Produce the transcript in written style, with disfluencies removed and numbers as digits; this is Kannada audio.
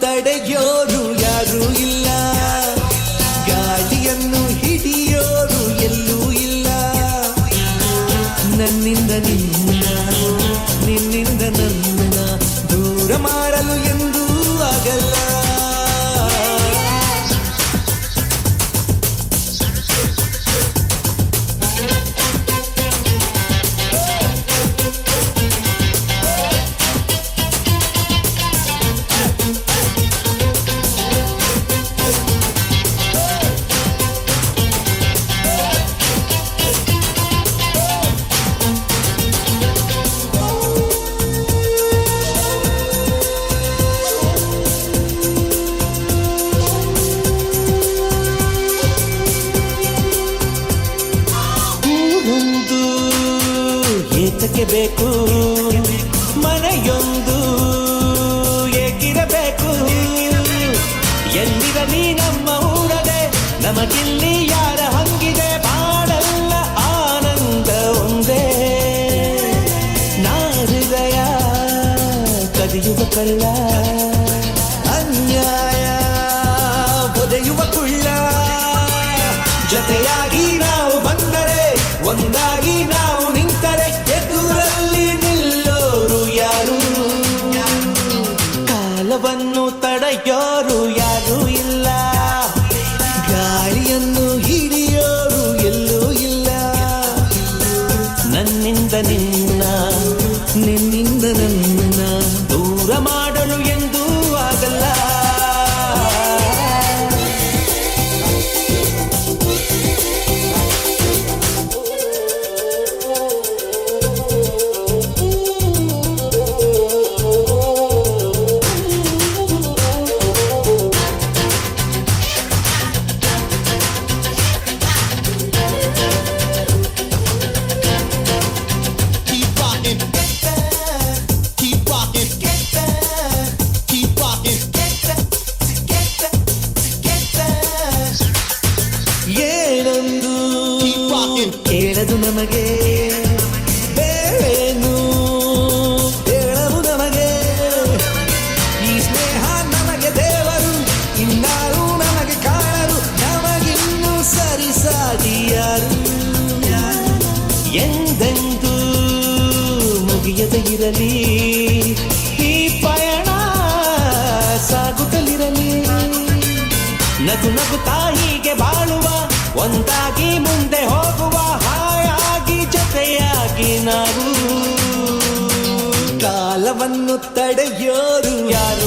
ತಡೆಯೋರು ಯಾರೂ ಇಲ್ಲ, ಗಾಳಿಯನ್ನು ಹಿಡಿಯೋರು ಎಲ್ಲೂ ಇಲ್ಲ. ನನ್ನಿಂದ ನಿನ್ನ, ನಿನ್ನಿಂದ ನನ್ನ ದೂರ ಮಾಡಲು ಎಂದೂ ಆಗಲ್ಲ. ಏತಕ್ಕೆ ಬೇಕು ಮನೆಯೊಂದು ಏಕಿರಬೇಕು, ಎಲ್ಲಿರಲಿ ನಮ್ಮ ಊರದೆ ನಮಗಿಲ್ಲಿ ಯಾರ ಹಂಗಿದೆ. ಬಾಳೆಲ್ಲ ಆನಂದ ಒಂದೇ, ನಾ ಹೃದಯ ಕದಿಯುವ ಕಳ್ಳ, ಅನ್ಯಾಯ ಒದೆಯುವ ಕುಳ್ಳ. ಜೊತೆಯಾಗಿ ನಾವು ಬಂದರೆ, ಒಂದಾಗಿ ನಾವು ನಿಂತರೆ, ಎದುರಲ್ಲಿ ನಿಲ್ಲೋರು ಯಾರು? ಕಾಲವನ್ನು ತಡೆಯೋರು ಯಾರೂ ಇಲ್ಲ, ಗಾಳಿಯನ್ನು ಹಿಡಿಯೋರು ಎಲ್ಲೂ ಇಲ್ಲ. ನನ್ನಿಂದ ನಿನ್ನ, ನಿನ್ನಿಂದ ನನ್ನ ದೂರ ಮಾಡಲು ಎಂದೂ ಆಗಲ್ಲ. ಏನೊಂದು ಕೇಳದು ನಮಗೆ, ಬೇರೇನು ಹೇಳವು ನಮಗೆ. ಈ ಸ್ನೇಹ ನಮಗೆ ದೇವರು, ಇನ್ನಾರು ನಮಗೆ ಕಾಣರು, ನಮಗಿನ್ನು ಸರಿಸಾದಿಯಾರು. ಎಂದೆಂದೂ ಮುಗಿಯದೆ ಇರಲಿ ಈ ಪಯಣ, ಸಾಗುತ್ತಲಿರಲಿ. ನಗು ನಗುತ್ತಾ ಹೀಗೆ ಬಾಳುವ, ಒಂದಾಗಿ ಮುಂದೆ ಹೋಗುವ, ಹಾಯಾಗಿ ಜೊತೆಯಾಗಿ ನಾವು. ಕಾಲವನ್ನು ತಡೆಯೋರು ಯಾರು